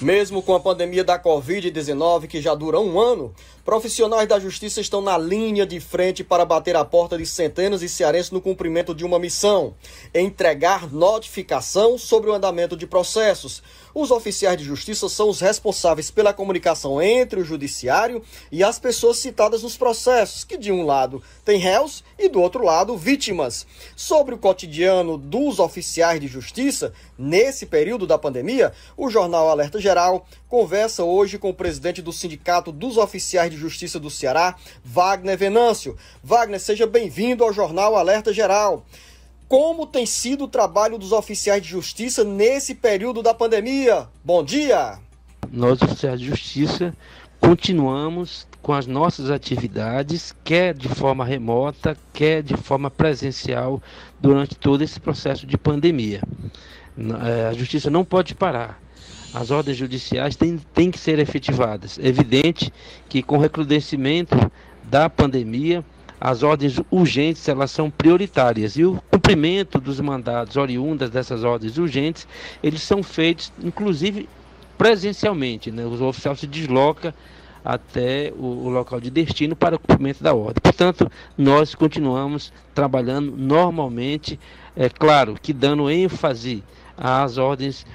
Mesmo com a pandemia da Covid-19, que já dura um ano, profissionais da Justiça estão na linha de frente para bater a porta de centenas de cearenses no cumprimento de uma missão: entregar notificação sobre o andamento de processos. Os oficiais de justiça são os responsáveis pela comunicação entre o judiciário e as pessoas citadas nos processos, que de um lado tem réus e do outro lado vítimas. Sobre o cotidiano dos oficiais de justiça, nesse período da pandemia, o jornal Alerta Geral conversa hoje com o presidente do Sindicato dos Oficiais de Justiça do Ceará, Wagner Venâncio. Wagner, seja bem-vindo ao jornal Alerta Geral. Como tem sido o trabalho dos oficiais de justiça nesse período da pandemia? Bom dia! Nós, oficiais de justiça, continuamos com as nossas atividades, quer de forma remota, quer de forma presencial, durante todo esse processo de pandemia. A justiça não pode parar. As ordens judiciais têm que ser efetivadas. É evidente que com o recrudescimento da pandemia, as ordens urgentes, elas são prioritárias, e o cumprimento dos mandados oriundas dessas ordens urgentes, eles são feitos, inclusive, presencialmente, né? O oficial se desloca até o local de destino para o cumprimento da ordem. Portanto, nós continuamos trabalhando normalmente, claro, que dando ênfase às ordens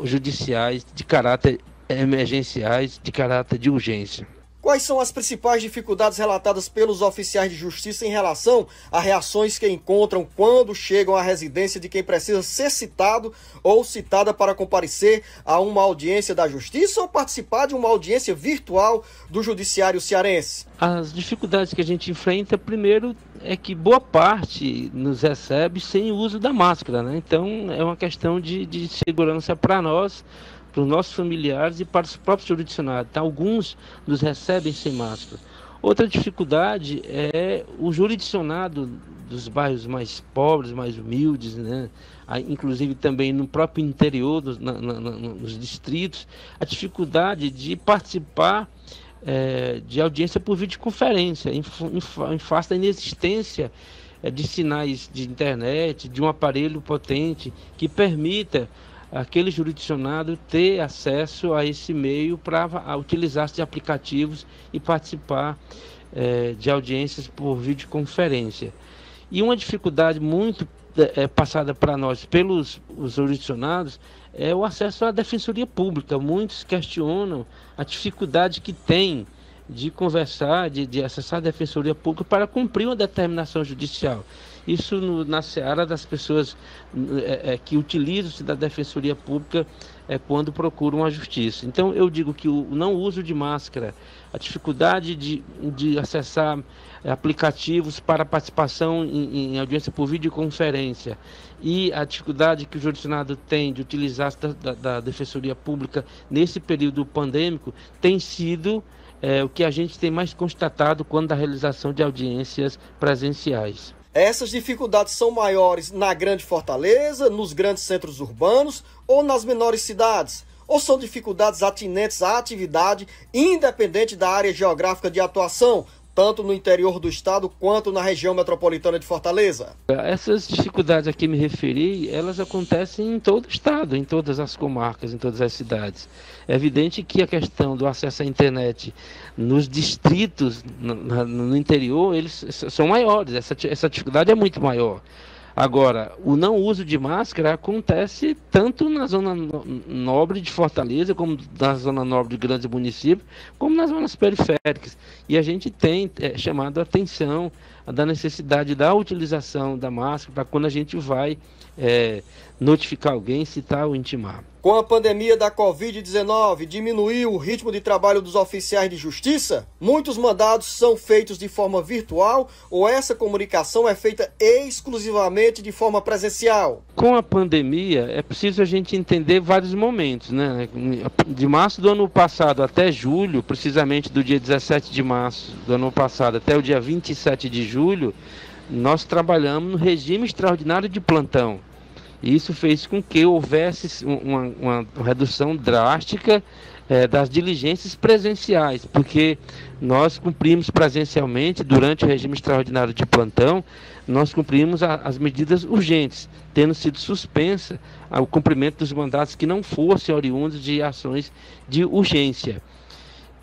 judiciais de caráter emergenciais, de caráter de urgência. Quais são as principais dificuldades relatadas pelos oficiais de justiça em relação a reações que encontram quando chegam à residência de quem precisa ser citado ou citada para comparecer a uma audiência da justiça ou participar de uma audiência virtual do judiciário cearense? As dificuldades que a gente enfrenta, primeiro, é que boa parte nos recebe sem o uso da máscara, né? Então, é uma questão de segurança para nós, para os nossos familiares e para os próprios jurisdicionados. Então, alguns nos recebem sem máscara. Outra dificuldade é o jurisdicionado dos bairros mais pobres, mais humildes, né? Inclusive também no próprio interior, nos distritos, a dificuldade de participar de audiência por videoconferência, em face da inexistência de sinais de internet, de um aparelho potente que permita aquele jurisdicionado ter acesso a esse meio para utilizar-se de aplicativos e participar de audiências por videoconferência. E uma dificuldade muito passada para nós pelos os jurisdicionados é o acesso à defensoria pública. Muitos questionam a dificuldade que tem de conversar, de acessar a defensoria pública para cumprir uma determinação judicial. Isso na seara das pessoas que utilizam-se da defensoria pública quando procuram a justiça. Então, eu digo que o não uso de máscara, a dificuldade de acessar aplicativos para participação em audiência por videoconferência e a dificuldade que o jurisdicionado tem de utilizar da defensoria pública nesse período pandêmico tem sido o que a gente tem mais constatado quando a realização de audiências presenciais. Essas dificuldades são maiores na Grande Fortaleza, nos grandes centros urbanos ou nas menores cidades? Ou são dificuldades atinentes à atividade, independente da área geográfica de atuação, tanto no interior do estado quanto na região metropolitana de Fortaleza? Essas dificuldades a que me referi, elas acontecem em todo o estado, em todas as comarcas, em todas as cidades. É evidente que a questão do acesso à internet nos distritos, no interior, eles são maiores, essa dificuldade é muito maior. Agora, o não uso de máscara acontece tanto na zona nobre de Fortaleza, como na zona nobre de grandes municípios, como nas zonas periféricas. E a gente tem chamado a atenção da necessidade da utilização da máscara para quando a gente vai notificar alguém, citar ou intimar. Com a pandemia da Covid-19, diminuiu o ritmo de trabalho dos oficiais de justiça? Muitos mandados são feitos de forma virtual ou essa comunicação é feita exclusivamente de forma presencial? Com a pandemia, é preciso a gente entender vários momentos, né? De março do ano passado até julho, precisamente do dia 17 de março do ano passado até o dia 27 de julho, nós trabalhamos no regime extraordinário de plantão. E isso fez com que houvesse uma redução drástica das diligências presenciais, porque nós cumprimos presencialmente, durante o regime extraordinário de plantão, nós cumprimos as medidas urgentes, tendo sido suspensa o cumprimento dos mandatos que não fossem oriundos de ações de urgência.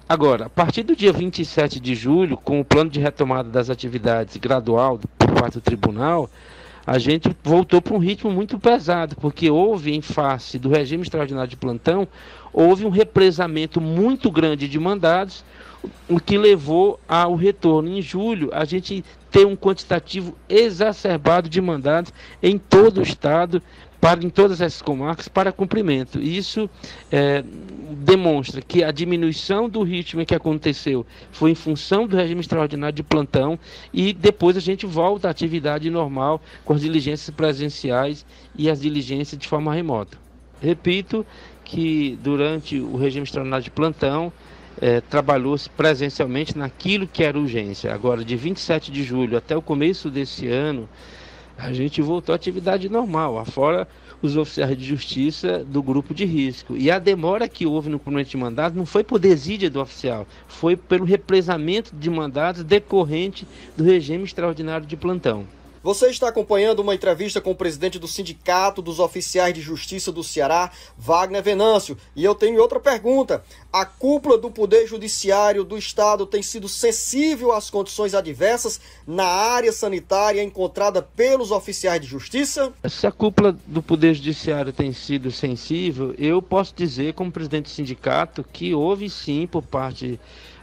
Agora, a partir do dia 27 de julho, com o plano de retomada das atividades gradual por parte do tribunal, a gente voltou para um ritmo muito pesado, porque houve, em face do regime extraordinário de plantão, houve um represamento muito grande de mandados, o que levou ao retorno em julho, a gente ter um quantitativo exacerbado de mandados em todo o estado, em todas essas comarcas, para cumprimento. Isso demonstra que a diminuição do ritmo que aconteceu foi em função do regime extraordinário de plantão, e depois a gente volta à atividade normal com as diligências presenciais e as diligências de forma remota. Repito que durante o regime extraordinário de plantão trabalhou-se presencialmente naquilo que era urgência. Agora, de 27 de julho até o começo desse ano, a gente voltou à atividade normal, afora os oficiais de justiça do grupo de risco. E a demora que houve no cumprimento de mandato não foi por desídia do oficial, foi pelo represamento de mandatos decorrente do regime extraordinário de plantão. Você está acompanhando uma entrevista com o presidente do Sindicato dos Oficiais de Justiça do Ceará, Wagner Venâncio. E eu tenho outra pergunta. A cúpula do Poder Judiciário do Estado tem sido sensível às condições adversas na área sanitária encontrada pelos oficiais de justiça? Se a cúpula do Poder Judiciário tem sido sensível, eu posso dizer, como presidente do sindicato, que houve sim, por parte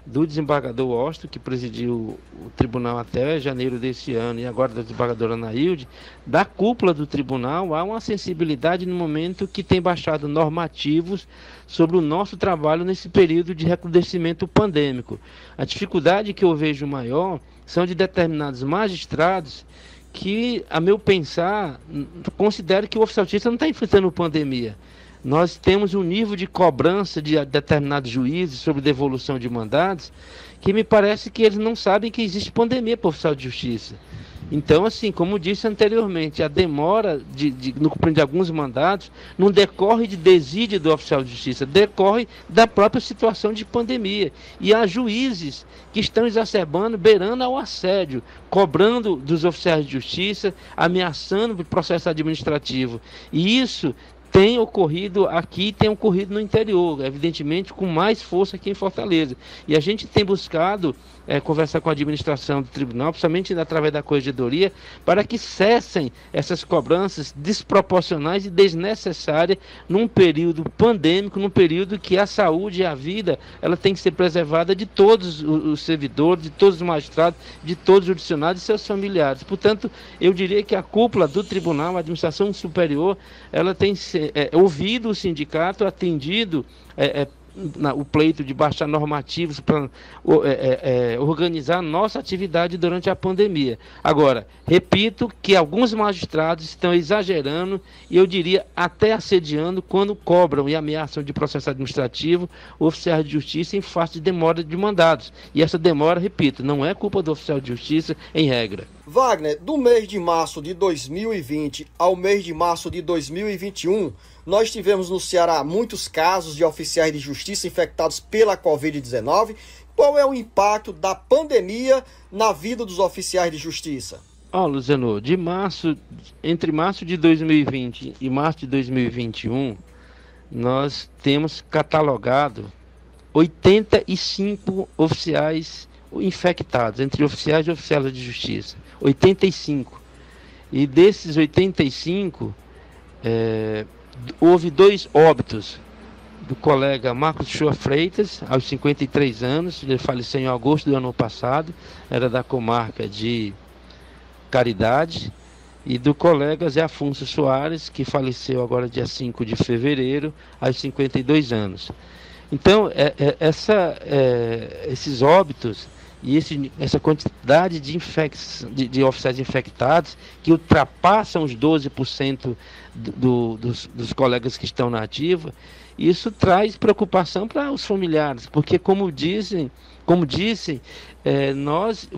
do desembargador Osto, que presidiu o tribunal até janeiro desse ano, e agora da desembargadora Anaílde, da cúpula do tribunal, há uma sensibilidade no momento que tem baixado normativos sobre o nosso trabalho nesse período de recrudescimento pandêmico. A dificuldade que eu vejo maior são de determinados magistrados que, a meu pensar, consideram que o oficial de justiça não está enfrentando pandemia. Nós temos um nível de cobrança de determinados juízes sobre devolução de mandados que me parece que eles não sabem que existe pandemia para o oficial de justiça. Então, assim, como disse anteriormente, a demora no cumprimento de alguns mandados não decorre de desídia do oficial de justiça, decorre da própria situação de pandemia. E há juízes que estão exacerbando, beirando ao assédio, cobrando dos oficiais de justiça, ameaçando o processo administrativo. E isso tem ocorrido aqui, tem ocorrido no interior, evidentemente com mais força aqui em Fortaleza. E a gente tem buscado conversar com a administração do tribunal, principalmente através da corregedoria, para que cessem essas cobranças desproporcionais e desnecessárias num período pandêmico, num período que a saúde e a vida ela tem que ser preservada de todos os servidores, de todos os magistrados, de todos os judicionados e seus familiares. Portanto, eu diria que a cúpula do tribunal, a administração superior, ela tem ouvido o sindicato, atendido o pleito de baixar normativos para organizar a nossa atividade durante a pandemia. Agora, repito que alguns magistrados estão exagerando e eu diria até assediando quando cobram e ameaçam de processo administrativo oficiais de justiça em face de demora de mandados. E essa demora, repito, não é culpa do oficial de justiça em regra. Wagner, do mês de março de 2020 ao mês de março de 2021, nós tivemos no Ceará muitos casos de oficiais de justiça infectados pela Covid-19. Qual é o impacto da pandemia na vida dos oficiais de justiça? Luciano, entre março de 2020 e março de 2021, nós temos catalogado 85 oficiais infectados, entre oficiais e oficiais de justiça. 85. E desses 85, houve 2 óbitos do colega Marcos Shoa Freitas, aos 53 anos, ele faleceu em agosto do ano passado, era da comarca de Caridade, e do colega Zé Afonso Soares, que faleceu agora dia 5 de fevereiro, aos 52 anos. Então, esses óbitos e essa quantidade de oficiais infectados, que ultrapassam os 12% dos colegas que estão na ativa, isso traz preocupação para os familiares, porque como disse, nós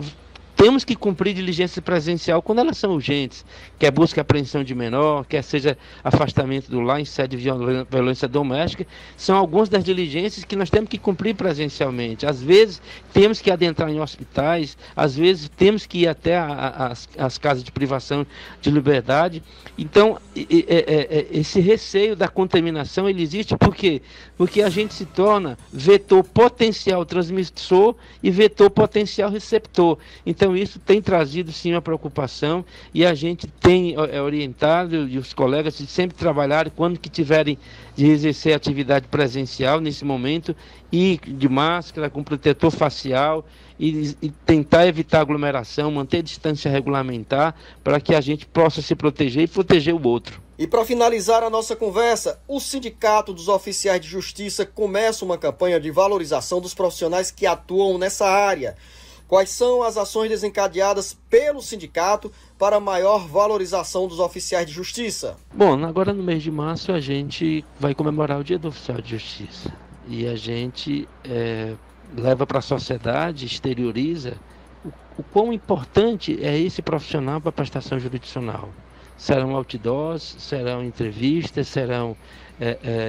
temos que cumprir diligência presencial quando elas são urgentes, quer busca e apreensão de menor, quer seja afastamento do lar em sede de violência doméstica, são algumas das diligências que nós temos que cumprir presencialmente. Às vezes temos que adentrar em hospitais, às vezes temos que ir até as casas de privação de liberdade. Então, esse receio da contaminação, ele existe por quê? Porque a gente se torna vetor potencial transmissor e vetor potencial receptor. Então isso tem trazido sim uma preocupação e a gente tem orientado e os colegas de sempre trabalharem quando que tiverem de exercer atividade presencial nesse momento e de máscara, com protetor facial e tentar evitar aglomeração, manter distância regulamentar para que a gente possa se proteger e proteger o outro. E para finalizar a nossa conversa, o Sindicato dos Oficiais de Justiça começa uma campanha de valorização dos profissionais que atuam nessa área. Quais são as ações desencadeadas pelo sindicato para maior valorização dos oficiais de justiça? Bom, agora no mês de março a gente vai comemorar o Dia do Oficial de Justiça. E a gente leva para a sociedade, exterioriza o quão importante é esse profissional para a prestação jurisdicional. Serão outdoors, serão entrevistas, serão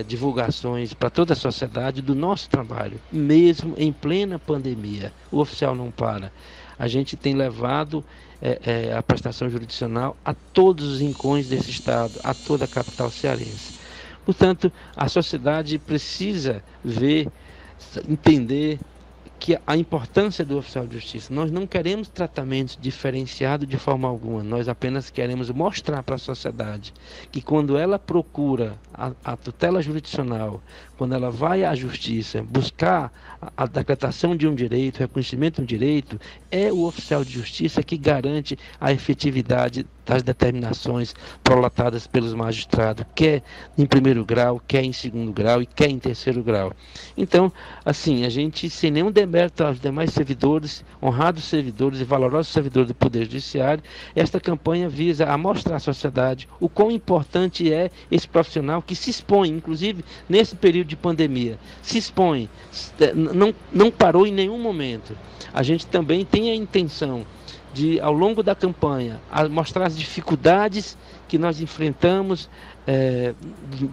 divulgações para toda a sociedade do nosso trabalho, mesmo em plena pandemia. O oficial não para. A gente tem levado a prestação jurisdicional a todos os rincões desse estado, a toda a capital cearense. Portanto, a sociedade precisa ver, entender que a importância do oficial de justiça. Nós não queremos tratamento diferenciado de forma alguma, nós apenas queremos mostrar para a sociedade que quando ela procura a tutela jurisdicional, quando ela vai à justiça buscar a decretação de um direito, o reconhecimento de um direito, é o oficial de justiça que garante a efetividade das determinações prolatadas pelos magistrados, quer em primeiro grau, quer em segundo grau e quer em terceiro grau. Então, assim, a gente, sem nenhum demérito aos demais servidores, honrados servidores e valorosos servidores do Poder Judiciário, esta campanha visa a mostrar à sociedade o quão importante é esse profissional que se expõe, inclusive nesse período de pandemia, se expõe, não parou em nenhum momento. A gente também tem a intenção de, ao longo da campanha, mostrar as dificuldades que nós enfrentamos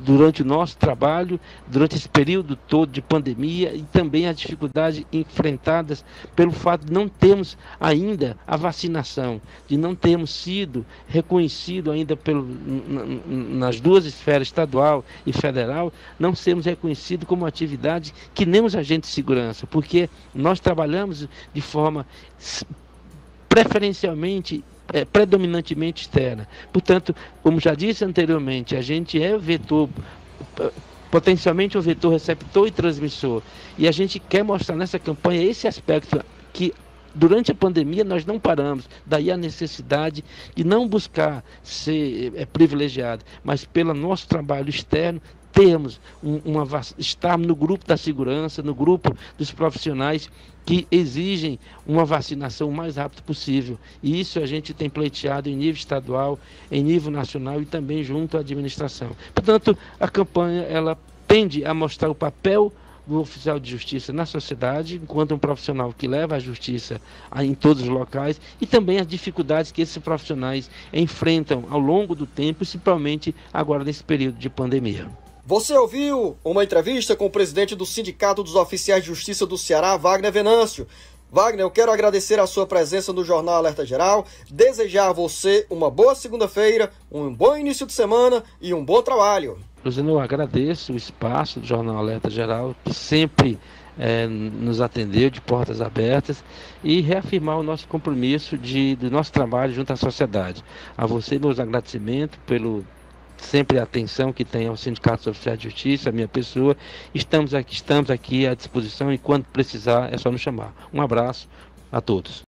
durante o nosso trabalho, durante esse período todo de pandemia, e também as dificuldades enfrentadas pelo fato de não termos ainda a vacinação, de não termos sido reconhecido ainda nas duas esferas, estadual e federal, não sermos reconhecidos como atividade que nem os agentes de segurança, porque nós trabalhamos de forma predominantemente externa. Portanto, como já disse anteriormente, a gente é o vetor, potencialmente o vetor receptor e transmissor. E a gente quer mostrar nessa campanha esse aspecto que durante a pandemia nós não paramos, daí a necessidade de não buscar ser privilegiado, mas pelo nosso trabalho externo, estarmos no grupo da segurança, no grupo dos profissionais que exigem uma vacinação o mais rápido possível. E isso a gente tem pleiteado em nível estadual, em nível nacional e também junto à administração. Portanto, a campanha ela tende a mostrar o papel do oficial de justiça na sociedade, enquanto um profissional que leva a justiça em todos os locais, e também as dificuldades que esses profissionais enfrentam ao longo do tempo, principalmente agora nesse período de pandemia. Você ouviu uma entrevista com o presidente do Sindicato dos Oficiais de Justiça do Ceará, Wagner Venâncio. Wagner, eu quero agradecer a sua presença no Jornal Alerta Geral, desejar a você uma boa segunda-feira, um bom início de semana e um bom trabalho. Luciano, eu agradeço o espaço do Jornal Alerta Geral, que sempre nos atendeu de portas abertas, e reafirmar o nosso compromisso do nosso trabalho junto à sociedade. A você, meus agradecimentos pelo sempre a atenção que tem ao Sindicato dos Oficiais de Justiça, a minha pessoa. Estamos aqui à disposição e quando precisar é só nos chamar. Um abraço a todos.